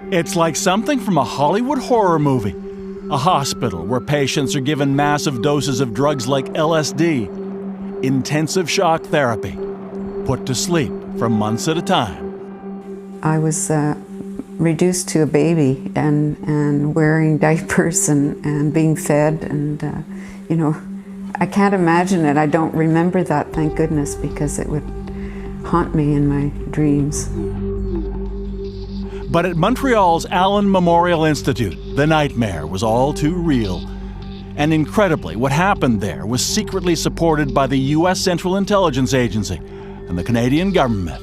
It's like something from a Hollywood horror movie. A hospital where patients are given massive doses of drugs like LSD, intensive shock therapy, put to sleep for months at a time. I was reduced to a baby and wearing diapers and being fed and, I can't imagine it. I don't remember that, thank goodness, because it would haunt me in my dreams. But at Montreal's Allen Memorial Institute, the nightmare was all too real. And incredibly, what happened there was secretly supported by the U.S. Central Intelligence Agency and the Canadian government.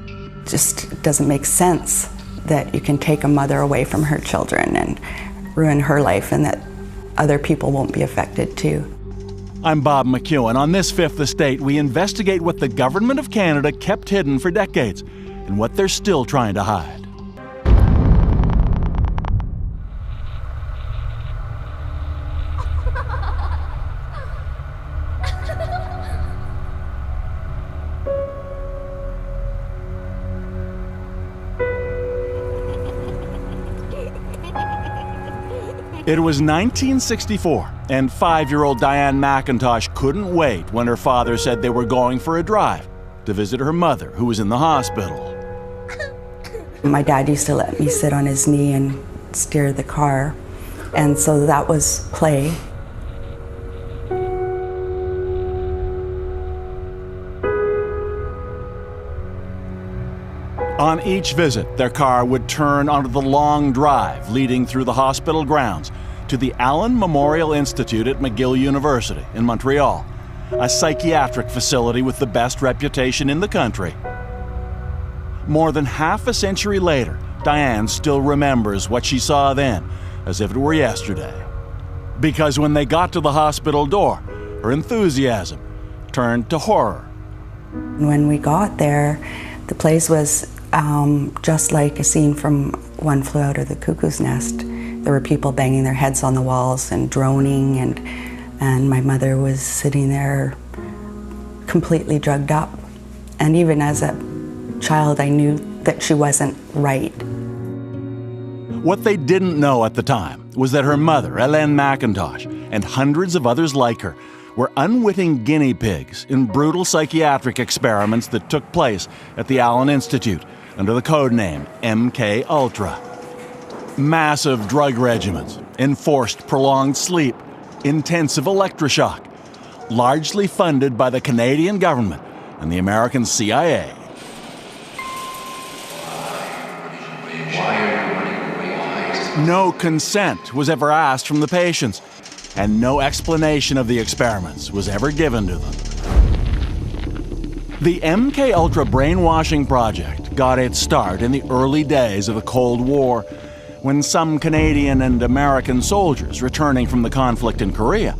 It just doesn't make sense that you can take a mother away from her children and ruin her life and that other people won't be affected too. I'm Bob McEwen. On this Fifth Estate, we investigate what the Government of Canada kept hidden for decades and what they're still trying to hide. It was 1964, and 5-year-old Diane McIntosh couldn't wait when her father said they were going for a drive to visit her mother, who was in the hospital. My dad used to let me sit on his knee and steer the car, and so that was play. On each visit, their car would turn onto the long drive leading through the hospital grounds to the Allen Memorial Institute at McGill University in Montreal, a psychiatric facility with the best reputation in the country. More than half a century later, Diane still remembers what she saw then, as if it were yesterday. Because when they got to the hospital door, her enthusiasm turned to horror. When we got there, the place was just like a scene from One Flew Out of the Cuckoo's Nest. There were people banging their heads on the walls and droning, and my mother was sitting there completely drugged up. And even as a child, I knew that she wasn't right. What they didn't know at the time was that her mother, Hélène McIntosh, and hundreds of others like her were unwitting guinea pigs in brutal psychiatric experiments that took place at the Allen Institute under the code name MKUltra. Massive drug regimens, enforced prolonged sleep, intensive electroshock, largely funded by the Canadian government and the American CIA. No consent was ever asked from the patients, and no explanation of the experiments was ever given to them. The MKUltra brainwashing project got its start in the early days of the Cold War, when some Canadian and American soldiers returning from the conflict in Korea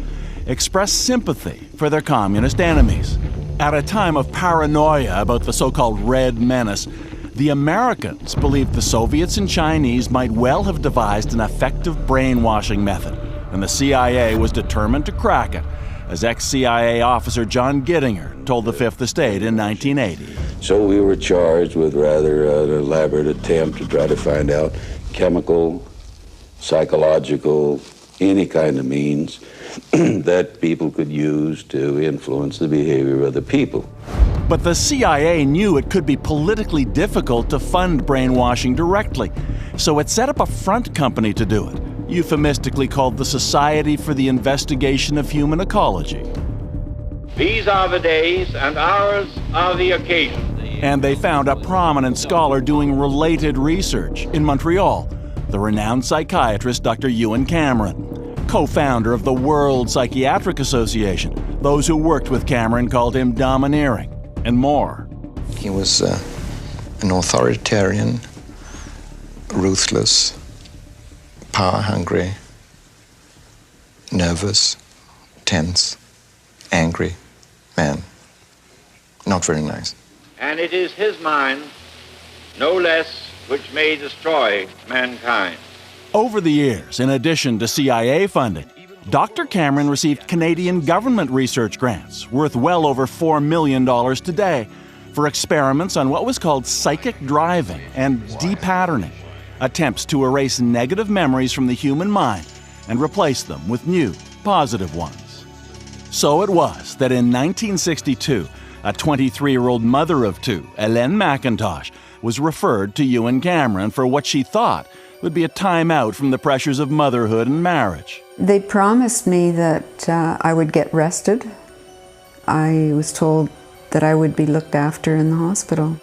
expressed sympathy for their communist enemies. At a time of paranoia about the so-called Red Menace, the Americans believed the Soviets and Chinese might well have devised an effective brainwashing method, and the CIA was determined to crack it, as ex-CIA officer John Gittinger told the Fifth Estate in 1980. So we were charged with rather an elaborate attempt to try to find out chemical, psychological, any kind of means that people could use to influence the behavior of the people. But the CIA knew it could be politically difficult to fund brainwashing directly, so it set up a front company to do it, euphemistically called the Society for the Investigation of Human Ecology. These are the days and hours are the occasion. And they found a prominent scholar doing related research in Montreal, the renowned psychiatrist Dr. Ewan Cameron, co-founder of the World Psychiatric Association. Those who worked with Cameron called him domineering, and more. He was an authoritarian, ruthless, power-hungry, nervous, tense, angry man. Not very nice. And it is his mind, no less, which may destroy mankind. Over the years, in addition to CIA funding, Dr. Cameron received Canadian government research grants worth well over $4 million today for experiments on what was called psychic driving and depatterning, attempts to erase negative memories from the human mind and replace them with new, positive ones. So it was that in 1962, a 23-year-old mother of two, Hélène McIntosh, was referred to Ewan Cameron for what she thought would be a time out from the pressures of motherhood and marriage. They promised me that I would get rested. I was told that I would be looked after in the hospital.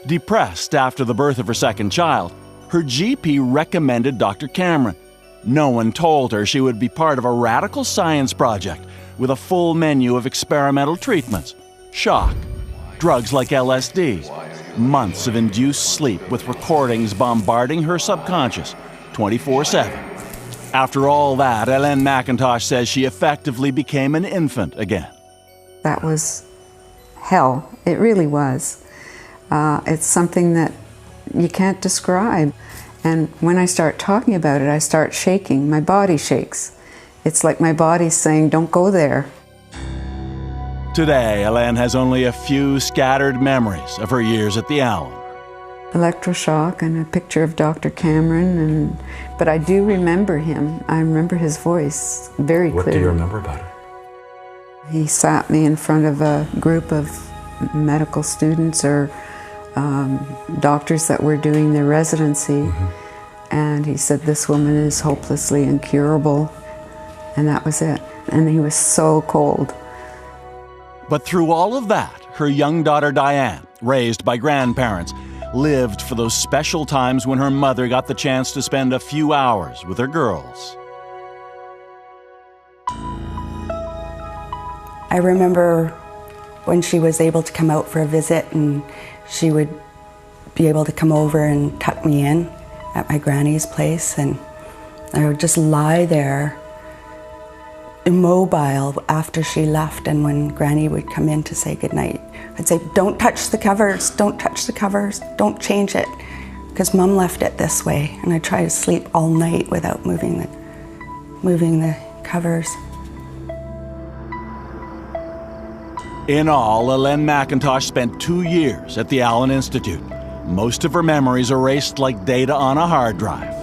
Depressed after the birth of her second child, her GP recommended Dr. Cameron. No one told her she would be part of a radical science project with a full menu of experimental treatments, shock, drugs like LSD, months of induced sleep with recordings bombarding her subconscious 24/7. After all that, Hélène McIntosh says she effectively became an infant again. That was hell. It really was. It's something that you can't describe. And when I start talking about it, I start shaking. My body shakes. It's like my body's saying, don't go there. Today, Hélène has only a few scattered memories of her years at the Allen. Electroshock and a picture of Dr. Cameron, but I do remember him. I remember his voice very clearly. What do you remember about it? He sat me in front of a group of medical students or doctors that were doing their residency, and he said, "This woman is hopelessly incurable," and that was it. And he was so cold. But through all of that, her young daughter Diane, raised by grandparents, lived for those special times when her mother got the chance to spend a few hours with her girls. I remember when she was able to come out for a visit, and she would be able to come over and tuck me in at my granny's place, and I would just lie there immobile after she left. And when Granny would come in to say goodnight, I'd say, "Don't touch the covers, don't touch the covers, don't change it," because Mom left it this way. And I try to sleep all night without moving the covers. In all, Hélène McIntosh spent 2 years at the Allen Institute, most of her memories erased like data on a hard drive.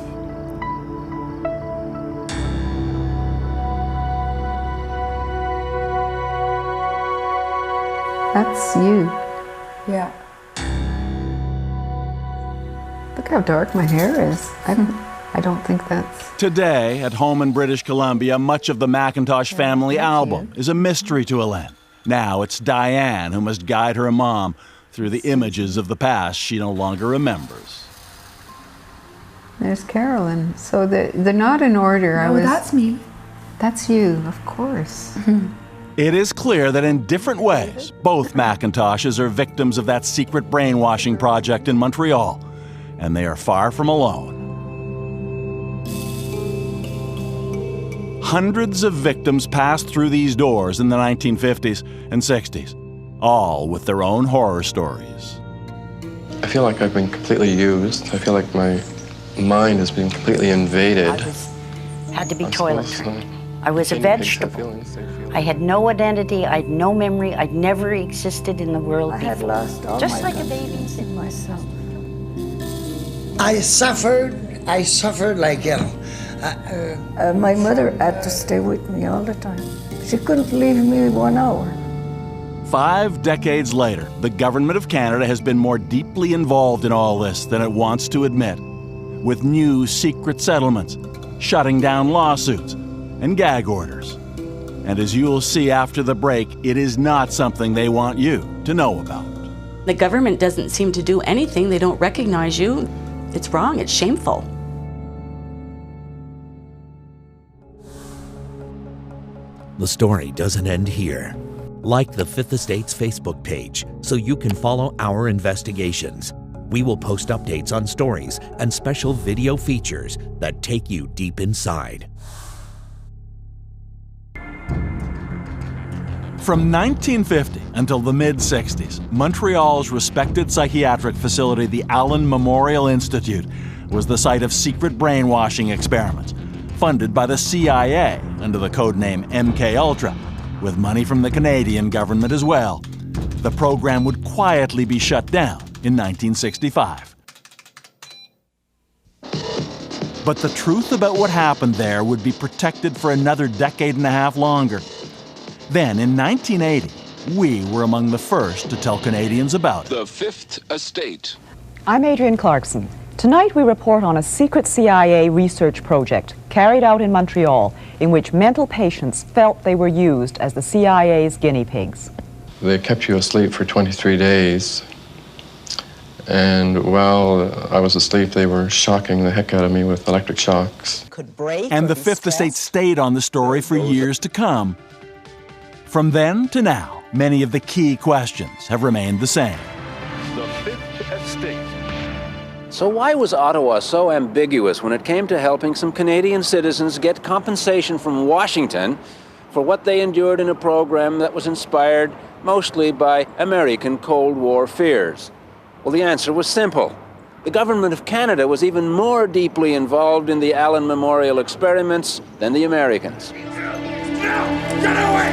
That's you. Yeah. Look how dark my hair is. I don't think that's... Today, at home in British Columbia, much of the McIntosh family album is a mystery to Hélène. Now it's Diane who must guide her mom through the images of the past she no longer remembers. There's Carolyn. So they're not in order. No, that's me. That's you, of course. It is clear that in different ways, both McIntoshes are victims of that secret brainwashing project in Montreal, and they are far from alone. Hundreds of victims passed through these doors in the 1950s and 60s, all with their own horror stories. I feel like I've been completely used. I feel like my mind has been completely invaded. Had to be toiletry. I was a vegetable. I had no identity, I had no memory, I'd never existed in the world before. I had lost all just my like a baby in myself. I suffered like hell. My mother had to stay with me all the time. She couldn't leave me 1 hour. 5 decades later, the government of Canada has been more deeply involved in all this than it wants to admit, with new secret settlements, shutting down lawsuits, and gag orders. And as you'll see after the break, it is not something they want you to know about. The government doesn't seem to do anything. They don't recognize you. It's wrong. It's shameful. The story doesn't end here. Like the Fifth Estate's Facebook page so you can follow our investigations. We will post updates on stories and special video features that take you deep inside. From 1950 until the mid-60s, Montreal's respected psychiatric facility, the Allen Memorial Institute, was the site of secret brainwashing experiments, funded by the CIA under the codename MKUltra, with money from the Canadian government as well. The program would quietly be shut down in 1965. But the truth about what happened there would be protected for another decade and a half longer. Then, in 1980, we were among the first to tell Canadians about it. The Fifth Estate. I'm Adrienne Clarkson. Tonight we report on a secret CIA research project carried out in Montreal in which mental patients felt they were used as the CIA's guinea pigs. They kept you asleep for 23 days. And while I was asleep, they were shocking the heck out of me with electric shocks. And the Fifth Estate stayed on the story for years to come. From then to now, many of the key questions have remained the same. The Fifth Estate. So why was Ottawa so ambiguous when it came to helping some Canadian citizens get compensation from Washington for what they endured in a program that was inspired mostly by American Cold War fears? Well, the answer was simple. The Government of Canada was even more deeply involved in the Allen Memorial experiments than the Americans. Get away!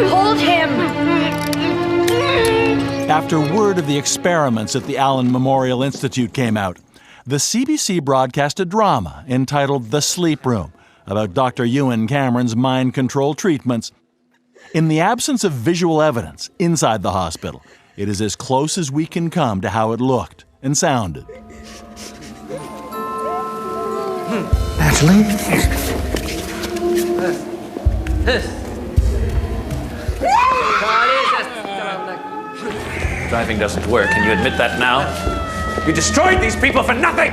Hold him! After word of the experiments at the Allen Memorial Institute came out, the CBC broadcast a drama entitled The Sleep Room about Dr. Ewan Cameron's mind control treatments. In the absence of visual evidence inside the hospital, it is as close as we can come to how it looked and sounded. Natalie? Driving doesn't work. Can you admit that now? You destroyed these people for nothing!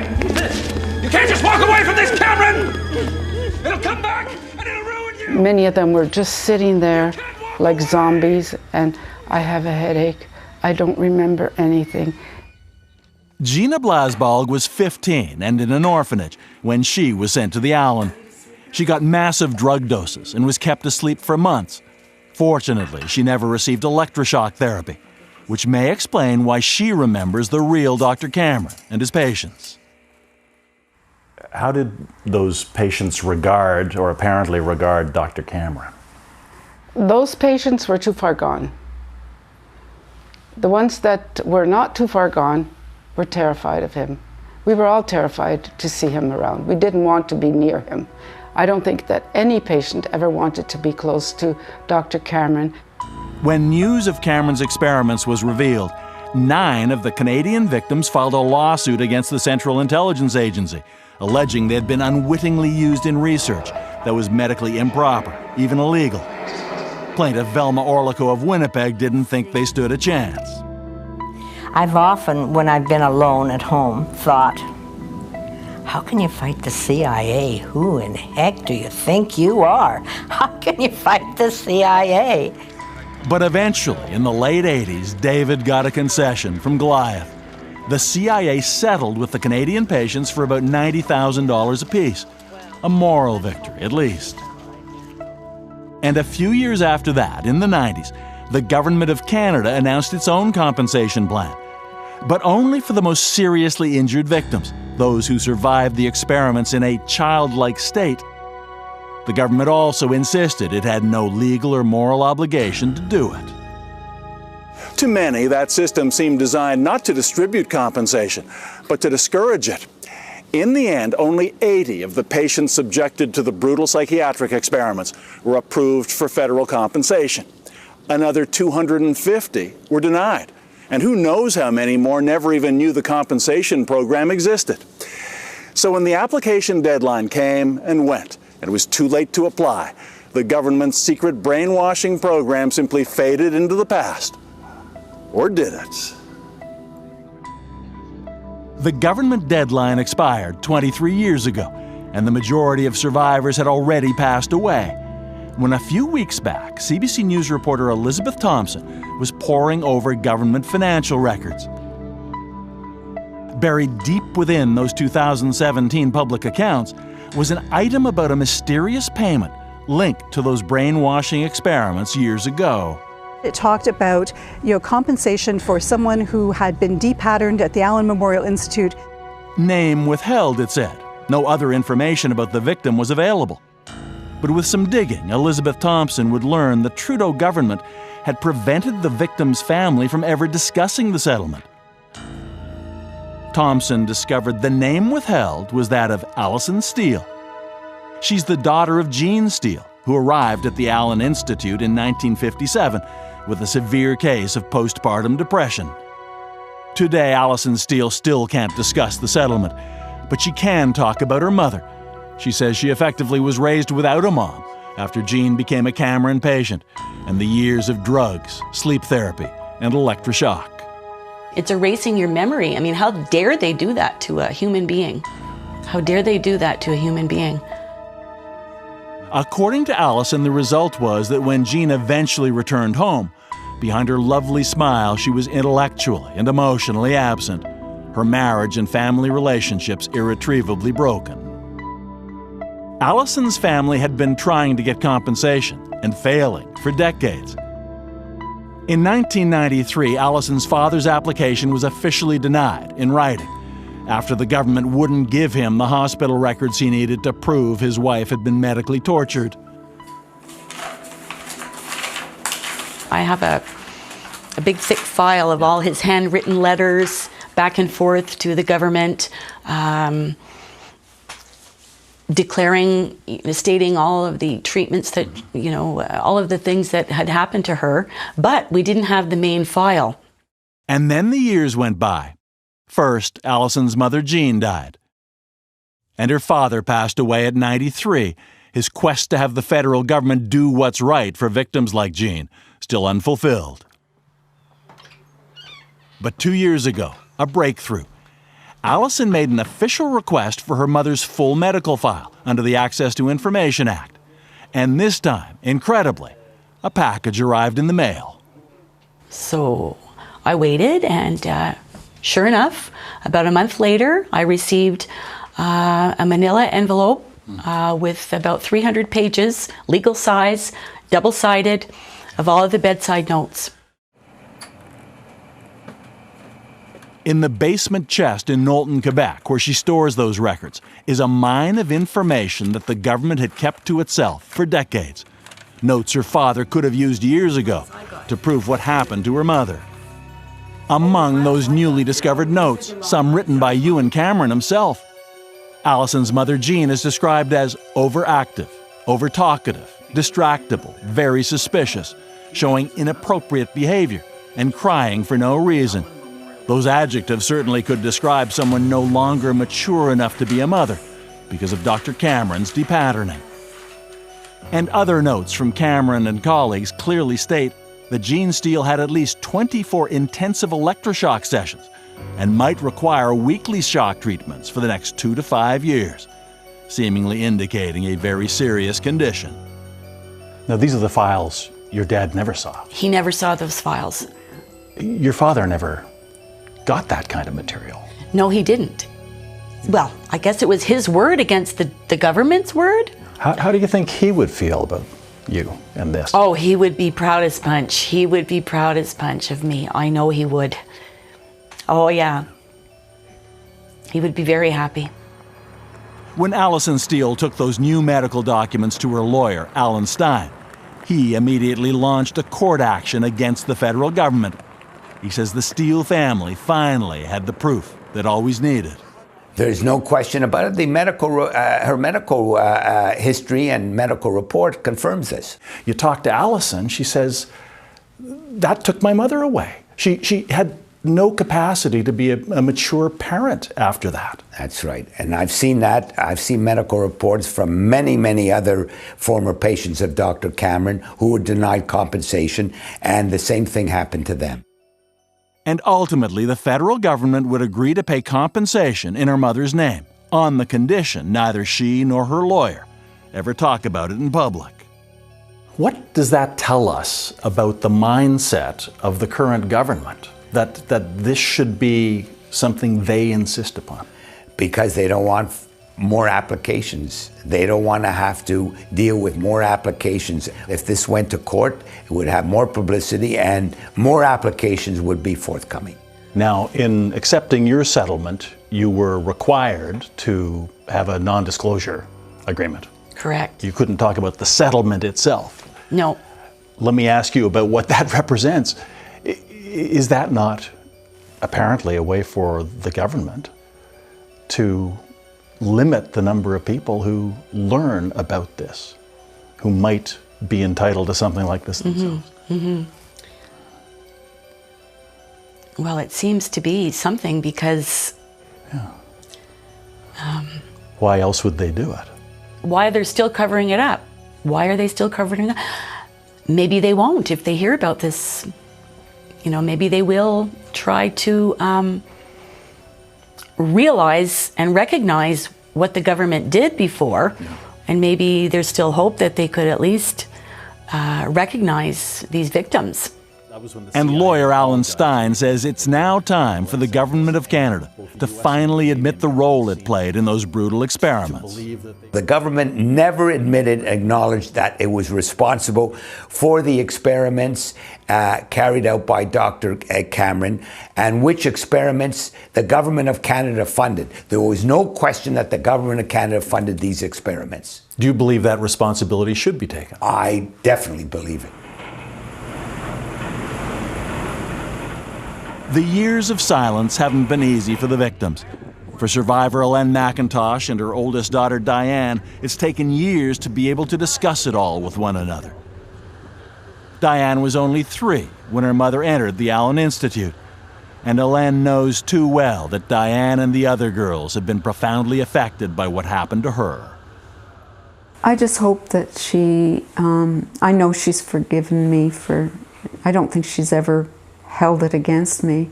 You can't just walk away from this, Cameron! It'll come back and it'll ruin you! Many of them were just sitting there like zombies, and I have a headache. I don't remember anything. Gina Blasbalg was 15 and in an orphanage when she was sent to the Allen. She got massive drug doses and was kept asleep for months. Fortunately, she never received electroshock therapy, which may explain why she remembers the real Dr. Cameron and his patients. How did those patients regard, or apparently regard, Dr. Cameron? Those patients were too far gone. The ones that were not too far gone were terrified of him. We were all terrified to see him around. We didn't want to be near him. I don't think that any patient ever wanted to be close to Dr. Cameron. When news of Cameron's experiments was revealed, 9 of the Canadian victims filed a lawsuit against the Central Intelligence Agency, alleging they had been unwittingly used in research that was medically improper, even illegal. Plaintiff Velma Orlico of Winnipeg didn't think they stood a chance. I've often, when I've been alone at home, thought, how can you fight the CIA? Who in heck do you think you are? How can you fight the CIA? But eventually, in the late 80s, David got a concession from Goliath. The CIA settled with the Canadian patients for about $90,000 apiece. A moral victory, at least. And a few years after that, in the 90s, the Government of Canada announced its own compensation plan. But only for the most seriously injured victims, those who survived the experiments in a childlike state. The government also insisted it had no legal or moral obligation to do it. To many, that system seemed designed not to distribute compensation, but to discourage it. In the end, only 80 of the patients subjected to the brutal psychiatric experiments were approved for federal compensation. Another 250 were denied. And who knows how many more never even knew the compensation program existed. So when the application deadline came and went, and it was too late to apply, the government's secret brainwashing program simply faded into the past. Or did it? The government deadline expired 23 years ago, and the majority of survivors had already passed away. When a few weeks back, CBC News reporter Elizabeth Thompson was poring over government financial records. Buried deep within those 2017 public accounts was an item about a mysterious payment linked to those brainwashing experiments years ago. It talked about, compensation for someone who had been depatterned at the Allen Memorial Institute. Name withheld, it said. No other information about the victim was available. But with some digging, Elizabeth Thompson would learn the Trudeau government had prevented the victim's family from ever discussing the settlement. Thompson discovered the name withheld was that of Allison Steele. She's the daughter of Gene Steele, who arrived at the Allen Institute in 1957 with a severe case of postpartum depression. Today, Allison Steele still can't discuss the settlement, but she can talk about her mother. She says she effectively was raised without a mom after Gene became a Cameron patient and the years of drugs, sleep therapy, and electroshock. It's erasing your memory. I mean, how dare they do that to a human being? How dare they do that to a human being? According to Allison, the result was that when Jean eventually returned home, behind her lovely smile, she was intellectually and emotionally absent, her marriage and family relationships irretrievably broken. Allison's family had been trying to get compensation and failing for decades. In 1993, Allison's father's application was officially denied in writing after the government wouldn't give him the hospital records he needed to prove his wife had been medically tortured. I have a big thick file of all his handwritten letters back and forth to the government, stating all of the treatments that, all of the things that had happened to her, but we didn't have the main file. And then the years went by. First, Allison's mother, Jean, died. And her father passed away at 93, his quest to have the federal government do what's right for victims like Jean still unfulfilled. But 2 years ago, a breakthrough. Allison made an official request for her mother's full medical file under the Access to Information Act. And this time, incredibly, a package arrived in the mail. So I waited, and sure enough, about a month later, I received a manila envelope with about 300 pages, legal size, double-sided, of all of the bedside notes. In the basement chest in Knowlton, Quebec, where she stores those records, is a mine of information that the government had kept to itself for decades. Notes her father could have used years ago to prove what happened to her mother. Among those newly discovered notes, some written by Ewan Cameron himself. Allison's mother, Jean, is described as overactive, overtalkative, distractible, very suspicious, showing inappropriate behavior, and crying for no reason. Those adjectives certainly could describe someone no longer mature enough to be a mother because of Dr. Cameron's depatterning. And other notes from Cameron and colleagues clearly state that Jean Steele had at least 24 intensive electroshock sessions and might require weekly shock treatments for the next 2 to 5 years, seemingly indicating a very serious condition. Now, these are the files your dad never saw. He never saw those files. Your father never got that kind of material. No, he didn't. Well, I guess it was his word against the government's word. How do you think he would feel about you and this? Oh, he would be proud as punch. He would be proud as punch of me. I know he would. Oh, yeah. He would be very happy. When Allison Steele took those new medical documents to her lawyer, Alan Stein, he immediately launched a court action against the federal government. He says the Steele family finally had the proof they'd always needed. There's no question about it. The her medical history and medical report confirms this. You talk to Allison, she says, that took my mother away. She had no capacity to be a mature parent after that. That's right. And I've seen that. I've seen medical reports from many, many other former patients of Dr. Cameron who were denied compensation, and the same thing happened to them. And ultimately, the federal government would agree to pay compensation in her mother's name, on the condition neither she nor her lawyer ever talk about it in public. What does that tell us about the mindset of the current government? That this should be something they insist upon? Because they don't want more applications. They don't want to have to deal with more applications. If this went to court, it would have more publicity and more applications would be forthcoming. Now, in accepting your settlement, you were required to have a non-disclosure agreement. Correct. You couldn't talk about the settlement itself. No. let me ask you about what that represents. Is that not apparently a way for the government to limit the number of people who learn about this, who might be entitled to something like this themselves? Well, it seems to be something because... why else would they do it? Why they're still covering it up? Why are they still covering it up? Maybe they won't if they hear about this. You know, maybe they will try to realize and recognize what the government did before, and maybe there's still hope that they could at least recognize these victims. And lawyer Alan Stein says it's now time for the Government of Canada to finally admit the role it played in those brutal experiments. The government never acknowledged that it was responsible for the experiments carried out by Dr. Cameron, and which experiments the Government of Canada funded. There was no question that the Government of Canada funded these experiments. Do you believe that responsibility should be taken? I definitely believe it. The years of silence haven't been easy for the victims. For survivor Ellen McIntosh and her oldest daughter Diane, it's taken years to be able to discuss it all with one another. Diane was only 3 when her mother entered the Allen Institute, and Ellen knows too well that Diane and the other girls have been profoundly affected by what happened to her. I just hope that she, I know she's forgiven me for, I don't think she's ever held it against me.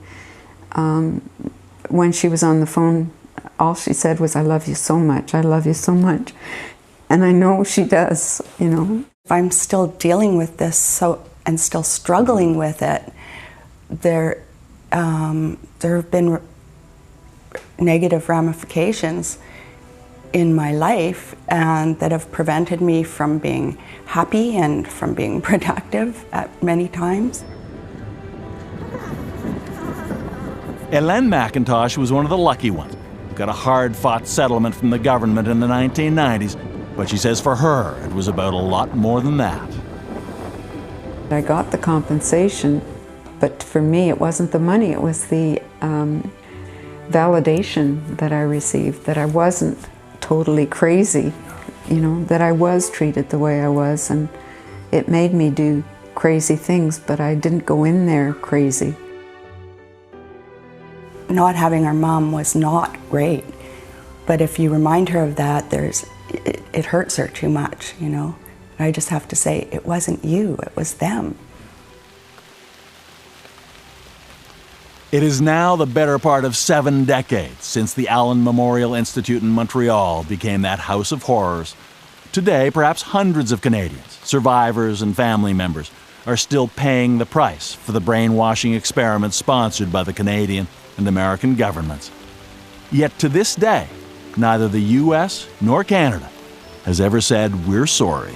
When she was on the phone, all she said was, "I love you so much, I love you so much." And I know she does, you know. I'm still dealing with this and still struggling with it. There have been negative ramifications in my life and that have prevented me from being happy and from being productive at many times. Ellen McIntosh was one of the lucky ones. Got a hard-fought settlement from the government in the 1990s, but she says for her it was about a lot more than that. I got the compensation, but for me it wasn't the money, it was the validation that I received, that I wasn't totally crazy, you know, that I was treated the way I was, and it made me do crazy things, but I didn't go in there crazy. Not having our mom was not great, but if you remind her of that, it hurts her too much, you know. I just have to say, it wasn't you, it was them. It is now the better part of 7 decades since the Allen Memorial Institute in Montreal became that house of horrors. Today, perhaps hundreds of Canadians, survivors and family members, are still paying the price for the brainwashing experiments sponsored by the Canadian and American governments. Yet to this day, neither the U.S. nor Canada has ever said we're sorry.